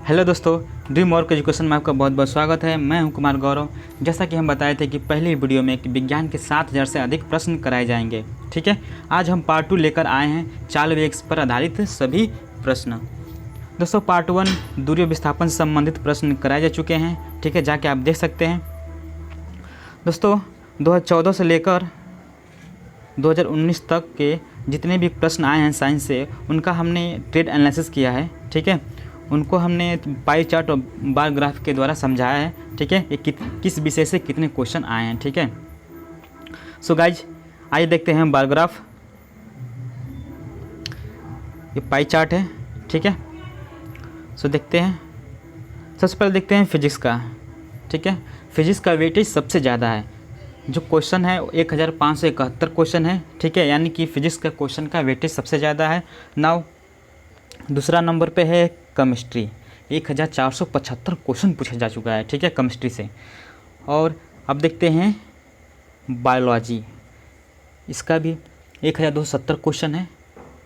Hello दोस्तों, dream work education में आपका बहुत बहुत स्वागत है। मैं हूं कुमार गौरव। जैसा कि हम बताए थे कि पहली वीडियो में विज्ञान के 7000 से अधिक प्रश्न कराए जाएंगे। ठीक है, आज हम पार्ट 2 लेकर आए हैं चाल वेग पर आधारित सभी प्रश्न। दोस्तों, पार्ट 1 दूरी विस्थापन से संबंधित प्रश्न कराए जा चुके हैं। ठीक है, जाके आप देख सकते हैं। दोस्तों, 2014 से लेकर 2019 तक के जितने भी प्रश्न आए हैं साइंस से, उनका हमने ट्रेड एनालिसिस किया है। ठीक है, उनको हमने पाई चार्ट और बार ग्राफ के द्वारा समझाया है। ठीक है, ये किस विषय से कितने क्वेश्चन आए हैं। ठीक है, सो गाइज आइए देखते हैं बार ग्राफ। ये पाई चार्ट है। ठीक है, सो देखते हैं। सबसे पहले देखते हैं फिजिक्स का। ठीक है, फिजिक्स का वेटेज सबसे ज़्यादा है। जो क्वेश्चन है 1571 क्वेश्चन है। ठीक है, यानी कि फिजिक्स का क्वेश्चन का वेटेज सबसे ज़्यादा है। नाउ दूसरा नंबर पे है केमिस्ट्री। 1475 क्वेश्चन पूछा जा चुका है। ठीक है, केमिस्ट्री से। और अब देखते हैं बायोलॉजी। इसका भी 1270 क्वेश्चन है,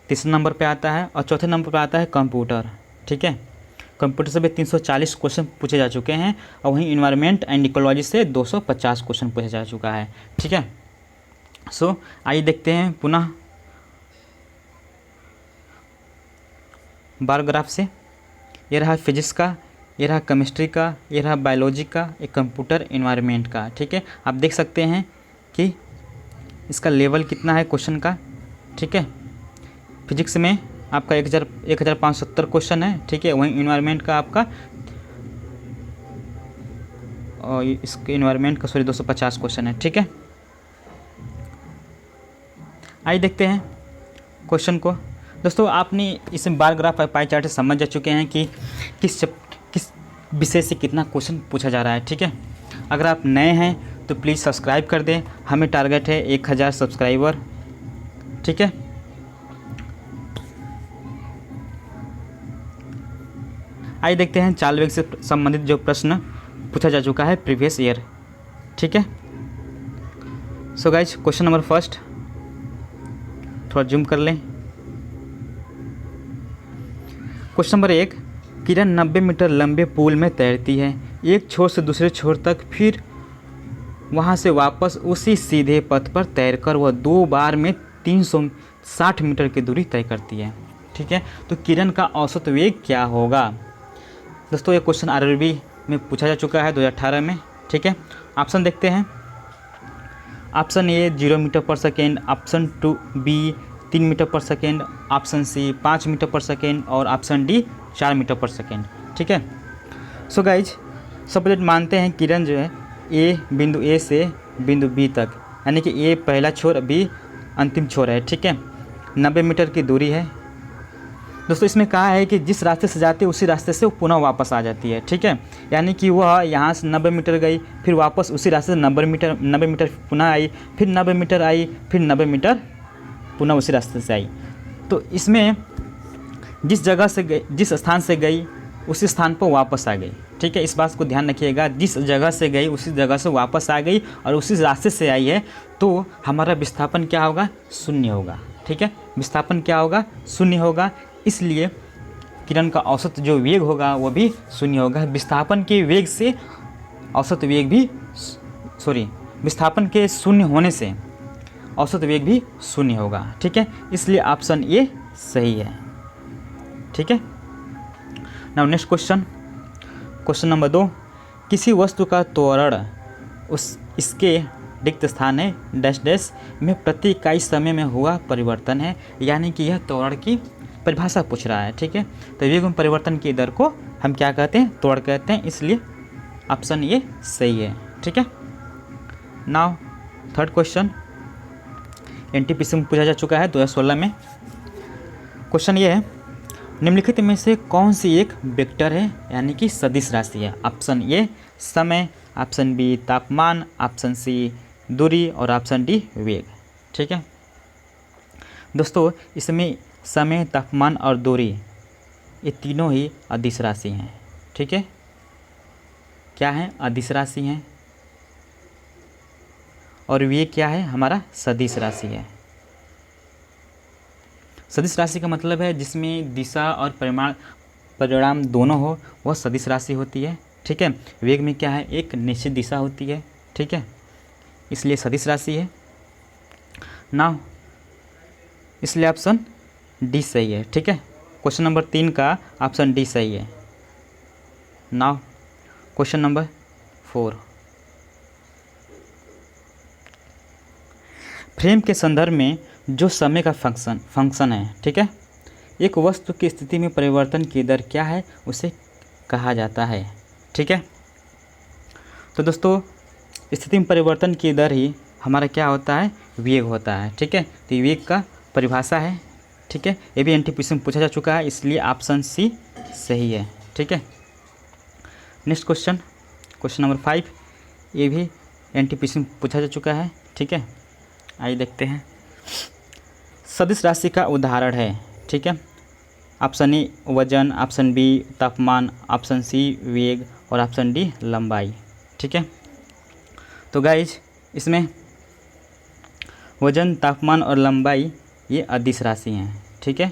तीसरे नंबर पे आता है। और चौथे नंबर पे आता है कंप्यूटर। ठीक है, कंप्यूटर से भी 340 क्वेश्चन पूछे जा चुके हैं। और वहीं इन्वायरमेंट एंड इकोलॉजी से 250 क्वेश्चन पूछा जा चुका है। ठीक है, सो आइए देखते हैं पुनः बार ग्राफ से। ये रहा फिजिक्स का, ये रहा केमिस्ट्री का, ये रहा बायोलॉजी का, ये कंप्यूटर इन्वायरमेंट का। ठीक है, आप देख सकते हैं कि इसका लेवल कितना है क्वेश्चन का। ठीक है, फिजिक्स में आपका 1570 क्वेश्चन है। ठीक है, वहीं इन्वायरमेंट का आपका और इसके इन्वायरमेंट का 250 क्वेश्चन है। ठीक है, आइए देखते हैं क्वेश्चन को। दोस्तों, आपने इस बार ग्राफ और पाई चार्ट से समझ जा चुके हैं कि किस विषय से कितना क्वेश्चन पूछा जा रहा है। ठीक है, अगर आप नए हैं तो प्लीज़ सब्सक्राइब कर दें। हमें टारगेट है 1000 सब्सक्राइबर। ठीक है, आइए देखते हैं चाल वेग से संबंधित जो प्रश्न पूछा जा चुका है प्रीवियस ईयर। ठीक है, so guys question number first, थोड़ा जूम कर लें। क्वेश्चन नंबर 1, किरण 90 मीटर लंबे पूल में तैरती है, एक छोर से दूसरे छोर तक, फिर वहां से वापस उसी सीधे पथ पर तैरकर वह 2 बार में 360 मीटर की दूरी तय करती है। ठीक है, तो किरण का औसत वेग क्या होगा। दोस्तों, ये क्वेश्चन आरआरबी में पूछा जा चुका है 2018 में। ठीक है, ऑप्शन देखते हैं। ऑप्शन ए 0 मीटर पर सेकेंड, ऑप्शन 2 बी 3 मीटर पर सेकेंड, ऑप्शन सी 5 मीटर पर सेकेंड और ऑप्शन डी 4 मीटर पर सेकेंड। ठीक है, सो गाइज सपोज मानते हैं किरण जो है बिंदु ए से बिंदु बी तक, यानी कि ए पहला छोर, बी अंतिम छोर है। ठीक है, 90 मीटर की दूरी है। दोस्तों, इसमें कहा है कि जिस रास्ते से जाती है उसी रास्ते से वो पुनः वापस आ जाती है। ठीक है, यानी कि वह यहाँ से 90 मीटर गई, फिर वापस उसी रास्ते से 90 मीटर पुनः आई, फिर 90 मीटर आई, फिर 90 मीटर पुनः उसी रास्ते से आई। तो इसमें जिस जगह से गई, जिस स्थान से गई उसी स्थान पर वापस आ गई। ठीक है, इस बात को ध्यान रखिएगा, जिस जगह से गई उसी जगह से वापस आ गई और उसी रास्ते से आई है, तो हमारा विस्थापन क्या होगा, शून्य होगा। ठीक है, विस्थापन क्या होगा, शून्य होगा। इसलिए किरण का औसत जो वेग होगा वो भी शून्य होगा। विस्थापन के वेग से औसत वेग भी विस्थापन के शून्य होने से औसत वेग भी शून्य होगा। ठीक है, इसलिए ऑप्शन ए सही है। ठीक है, now next question, question number 2, किसी वस्तु का त्वरण इसके रिक्त स्थान है डैश डैश में प्रति इकाई समय में हुआ परिवर्तन है, यानी कि यह त्वरण की परिभाषा पूछ रहा है। ठीक है, तो वेग में परिवर्तन की दर को हम क्या कहते हैं, त्वरण कहते हैं। इसलिए ऑप्शन ये सही है। ठीक है, नाउ थर्ड क्वेश्चन एनटीपीसी में पूछा जा चुका है 2016 में। क्वेश्चन ये है, निम्नलिखित में से कौन सी एक वेक्टर है, यानी कि सदिश राशि है। ऑप्शन ए समय, ऑप्शन बी तापमान, ऑप्शन सी दूरी और ऑप्शन डी वेग। ठीक है, दोस्तों, इसमें समय, तापमान और दूरी ये तीनों ही अदिश राशि हैं। ठीक है, क्या है, अदिश राशि हैं। और वेग क्या है, हमारा सदिश राशि है। सदिश राशि का मतलब है जिसमें दिशा और परिमाण परिणाम दोनों हो वह सदिश राशि होती है। ठीक है, वेग में क्या है, एक निश्चित दिशा होती है। ठीक है, इसलिए सदिश राशि है ना, इसलिए ऑप्शन डी सही है। ठीक है, क्वेश्चन नंबर 3 का ऑप्शन डी सही है। नाउ क्वेश्चन नंबर 4, फ्रेम के संदर्भ में जो समय का फंक्शन है, ठीक है, एक वस्तु की स्थिति में परिवर्तन की दर क्या है उसे कहा जाता है। ठीक है, तो दोस्तों स्थिति में परिवर्तन की दर ही हमारा क्या होता है, वेग होता है। ठीक है, तो वेग का परिभाषा है। ठीक है, ये भी एनटीपीसी में पूछा जा चुका है, इसलिए ऑप्शन सी सही है। ठीक है, नेक्स्ट क्वेश्चन, क्वेश्चन नंबर 5, ये भी एनटीपीसी में पूछा जा चुका है। ठीक है, आइए देखते हैं। सदिश राशि का उदाहरण है। ठीक है, ऑप्शन ए वजन, ऑप्शन बी तापमान, ऑप्शन सी वेग और ऑप्शन डी लंबाई। ठीक है, तो गाइज इसमें वजन, तापमान और लंबाई ये अदिश राशि हैं। ठीक है,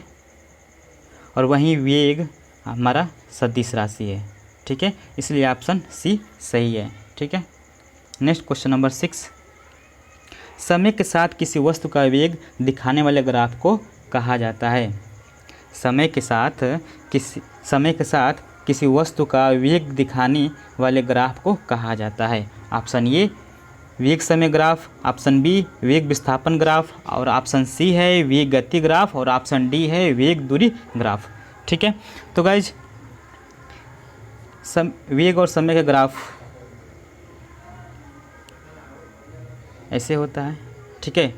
और वहीं वेग हमारा सदिश राशि है। ठीक है, इसलिए ऑप्शन सी सही है। ठीक है, नेक्स्ट क्वेश्चन नंबर 6, समय के साथ किसी वस्तु का वेग दिखाने वाले ग्राफ को कहा जाता है। समय के साथ किसी वस्तु का वेग दिखाने वाले ग्राफ को कहा जाता है। ऑप्शन ए वेग समय ग्राफ, ऑप्शन बी वेग विस्थापन ग्राफ और ऑप्शन सी है वेग गति ग्राफ और ऑप्शन डी है वेग दूरी ग्राफ। ठीक है, तो गाइज वेग और समय का ग्राफ ऐसे होता है। ठीक है,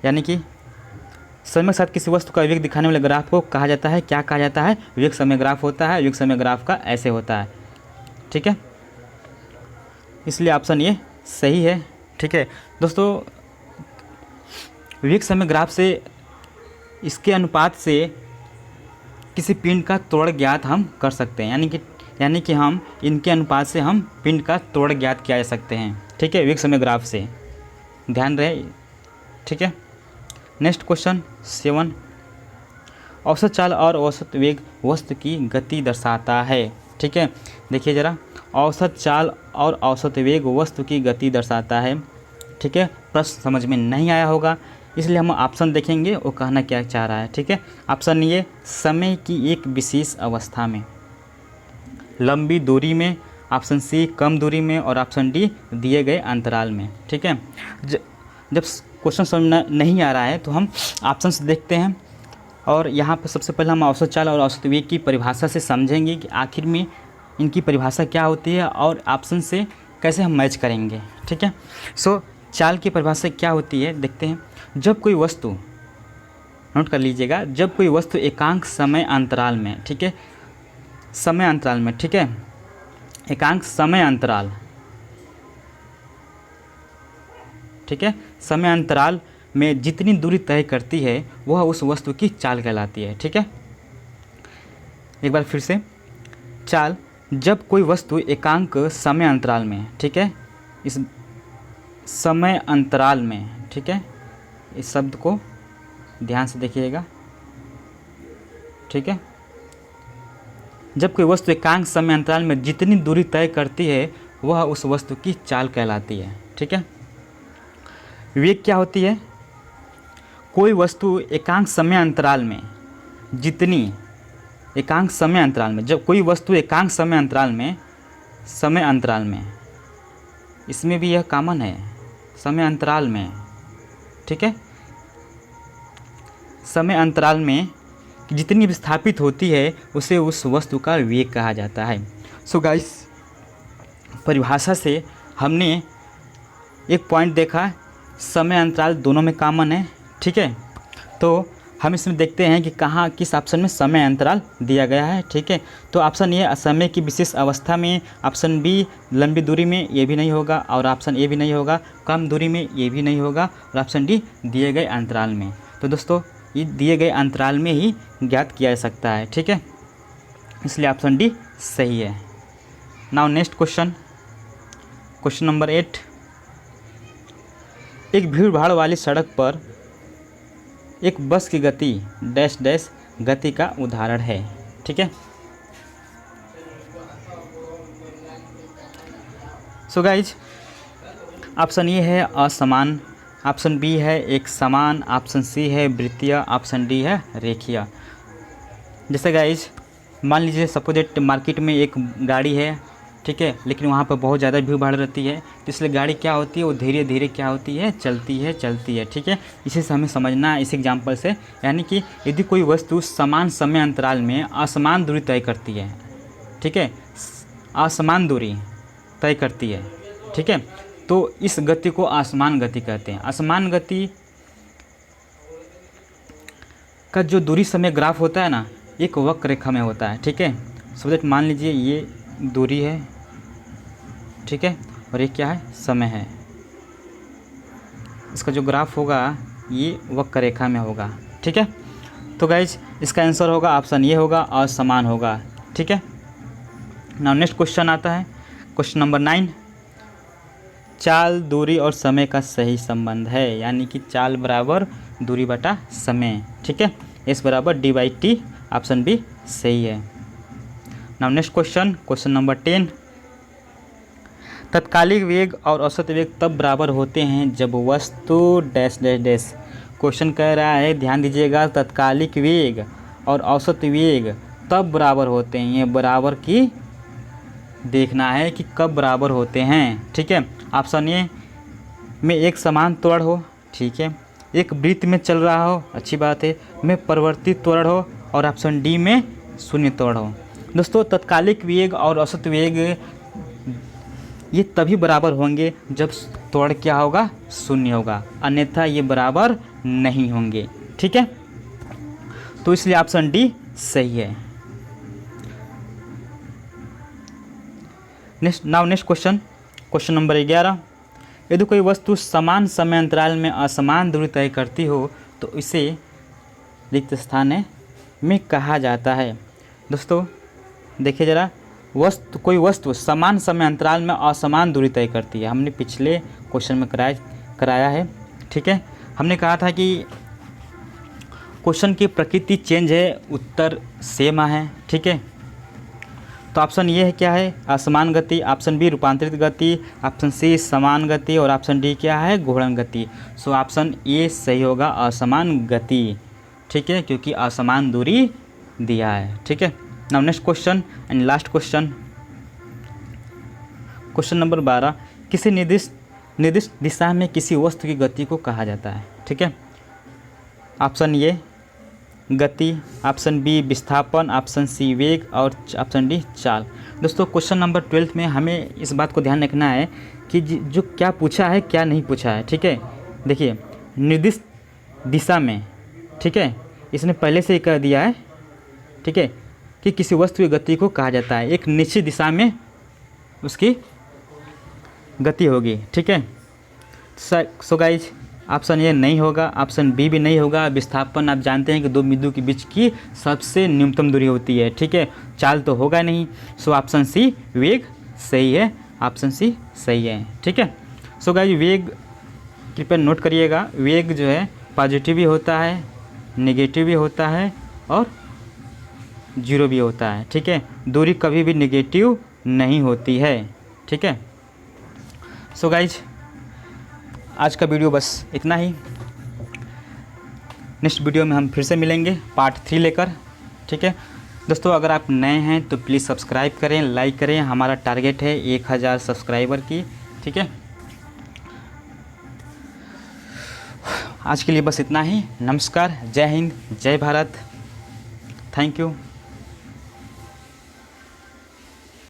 यानी कि समय के साथ किसी वस्तु का वेग दिखाने वाले ग्राफ को कहा जाता है, क्या कहा जाता है, वेग समय ग्राफ होता है। वेग समय ग्राफ का ऐसे होता है। ठीक है, इसलिए ऑप्शन ये सही है। ठीक है दोस्तों, वेग समय ग्राफ से इसके अनुपात से किसी पिंड का त्वरण ज्ञात हम कर सकते हैं, यानी कि हम इनके अनुपात से हम पिंड का त्वरण ज्ञात किया जा सकते हैं। ठीक है, वेग समय ग्राफ से, ध्यान रहे। ठीक है, नेक्स्ट क्वेश्चन 7, औसत चाल और औसत वेग वस्तु की गति दर्शाता है। ठीक है, देखिए ज़रा, औसत चाल और औसत वेग वस्तु की गति दर्शाता है। ठीक है, प्रश्न समझ में नहीं आया होगा, इसलिए हम ऑप्शन देखेंगे वो कहना क्या चाह रहा है। ठीक है, ऑप्शन ये समय की एक विशेष अवस्था में, लंबी दूरी में, ऑप्शन सी कम दूरी में और ऑप्शन डी दिए गए अंतराल में। ठीक है, जब क्वेश्चन समझ नहीं आ रहा है तो हम ऑप्शन से देखते हैं, और यहाँ पर सबसे पहले हम औसत चाल और औसत वेग की परिभाषा से समझेंगे कि आखिर में इनकी परिभाषा क्या होती है और ऑप्शन से कैसे हम मैच करेंगे। ठीक है, सो चाल की परिभाषा क्या होती है देखते हैं। जब कोई वस्तु, नोट कर लीजिएगा, जब कोई वस्तु एकांक समय अंतराल में, ठीक है, समय अंतराल में, ठीक है, एकांक समय अंतराल, ठीक है, समय अंतराल में जितनी दूरी तय करती है वह उस वस्तु की चाल कहलाती है। ठीक है, एक बार फिर से, चाल जब कोई वस्तु एकांक समय अंतराल में, ठीक है, इस समय अंतराल में, ठीक है, इस शब्द को ध्यान से देखिएगा। ठीक है, जब कोई वस्तु एकांक समय अंतराल में जितनी दूरी तय करती है वह उस वस्तु की चाल कहलाती है। ठीक है, वेग क्या होती है, कोई वस्तु एकांक समय अंतराल में जितनी, एकांक समय अंतराल में, जब कोई वस्तु एकांक समय अंतराल में, इसमें भी यह कॉमन है, समय अंतराल में, ठीक है, समय अंतराल में जितनी विस्थापित होती है उसे उस वस्तु का वेग कहा जाता है। सो गाइस, परिभाषा से हमने एक पॉइंट देखा, समय अंतराल दोनों में कॉमन है। ठीक है, तो हम इसमें देखते हैं कि कहाँ किस ऑप्शन में समय अंतराल दिया गया है। ठीक है, तो ऑप्शन ए समय की विशेष अवस्था में, ऑप्शन बी लंबी दूरी में, ये भी नहीं होगा, और ऑप्शन ए भी नहीं होगा, कम दूरी में, ये भी नहीं होगा, और ऑप्शन डी दिए गए अंतराल में। तो दोस्तों ये दिए गए अंतराल में ही ज्ञात किया जा सकता है। ठीक है, इसलिए ऑप्शन डी सही है। Now next question, question number 8, एक भीड़ भाड़ वाली सड़क पर एक बस की गति डैश डैश गति का उदाहरण है। ठीक है, सो गाइज ऑप्शन ए है असमान, ऑप्शन बी है एक समान, ऑप्शन सी है वृत्तीय, ऑप्शन डी है रेखीय। जैसे गाइज मान लीजिए सपोजेट मार्केट में एक गाड़ी है, ठीक है, लेकिन वहाँ पर बहुत ज़्यादा भीड़ भाड़ रहती है, तो इसलिए गाड़ी क्या होती है, वो धीरे धीरे क्या होती है, चलती है। ठीक है, इसी से हमें समझना है इस एग्जाम्पल से, यानी कि यदि कोई वस्तु समान समय अंतराल में असमान दूरी तय करती है, ठीक है, असमान दूरी तय करती है, ठीक है, तो इस गति को असमान गति कहते हैं। असमान गति का जो दूरी समय ग्राफ होता है ना, एक वक्र रेखा में होता है। ठीक है, सपोज मान लीजिए ये दूरी है, ठीक है, और ये क्या है, समय है। इसका जो ग्राफ होगा ये वक्र रेखा में होगा। ठीक है, तो गाइज इसका आंसर होगा ऑप्शन ये होगा, असमान होगा। ठीक है, नाउ नेक्स्ट क्वेश्चन आता है, क्वेश्चन नंबर 9। चाल, दूरी और समय का सही संबंध है, यानी कि चाल बराबर दूरी बटा समय। ठीक है, एस बराबर डी/टी, ऑप्शन बी सही है। Now next question, question number 10। तत्कालिक वेग और औसत वेग तब बराबर होते हैं जब वस्तु डैश डैश डैश। क्वेश्चन कह रहा है, ध्यान दीजिएगा, तत्कालिक वेग और औसत वेग तब बराबर होते हैं, ये बराबर की देखना है कि कब बराबर होते हैं। ठीक है, ऑप्शन ए में एक समान त्वरण हो, ठीक है, एक वृत्त में चल रहा हो, अच्छी बात है, में परिवर्तित त्वरण हो, और ऑप्शन डी में शून्य त्वरण हो। दोस्तों तत्कालिक वेग और औसत वेग ये तभी बराबर होंगे जब त्वरण क्या होगा, शून्य होगा, अन्यथा ये बराबर नहीं होंगे। ठीक है, तो इसलिए ऑप्शन डी सही है। Next question, question number 11। यदि कोई वस्तु समान समय अंतराल में असमान दूरी तय करती हो तो इसे रिक्त स्थान में कहा जाता है। दोस्तों देखिए ज़रा, कोई वस्तु समान समय अंतराल में असमान दूरी तय करती है, हमने पिछले क्वेश्चन में कराया है। ठीक है, हमने कहा था कि क्वेश्चन की प्रकृति चेंज है, उत्तर सेम है। ठीक है, तो ऑप्शन ये है क्या है, असमान गति, ऑप्शन बी रूपांतरित गति, ऑप्शन सी समान गति, और ऑप्शन डी क्या है, घूर्णन गति। सो ऑप्शन ए सही होगा, असमान गति। ठीक है, क्योंकि असमान दूरी दिया है। ठीक है, now next question and last question, question number 12। किसी निर्दिष्ट दिशा में किसी वस्तु की गति को कहा जाता है। ठीक है, ऑप्शन ए गति, ऑप्शन बी विस्थापन, ऑप्शन सी वेग, और ऑप्शन डी चाल। दोस्तों क्वेश्चन नंबर 12 में हमें इस बात को ध्यान रखना है कि जो क्या पूछा है क्या नहीं पूछा है। ठीक है, देखिए निर्दिष्ट दिशा में, ठीक है, इसने पहले से ही कह दिया है, ठीक है, कि किसी वस्तु की गति को कहा जाता है, एक निश्चित दिशा में उसकी गति होगी। ठीक है, सो गाइज ऑप्शन ए नहीं होगा, ऑप्शन बी भी नहीं होगा। विस्थापन आप जानते हैं कि दो बिंदु के बीच की सबसे न्यूनतम दूरी होती है। ठीक है, चाल तो होगा नहीं। सो ऑप्शन सी वेग सही है, ऑप्शन सी सही है। ठीक है, सो गाइस वेग कृपया नोट करिएगा, वेग जो है पॉजिटिव भी होता है, नेगेटिव भी होता है और जीरो भी होता है। ठीक है, दूरी कभी भी नेगेटिव नहीं होती है। ठीक है, सो गाइज आज का वीडियो बस इतना ही। नेक्स्ट वीडियो में हम फिर से मिलेंगे पार्ट 3 लेकर। ठीक है दोस्तों, अगर आप नए हैं तो प्लीज़ सब्सक्राइब करें, लाइक करें, हमारा टारगेट है 1000 सब्सक्राइबर की। ठीक है, आज के लिए बस इतना ही। नमस्कार, जय हिंद, जय भारत, थैंक यू।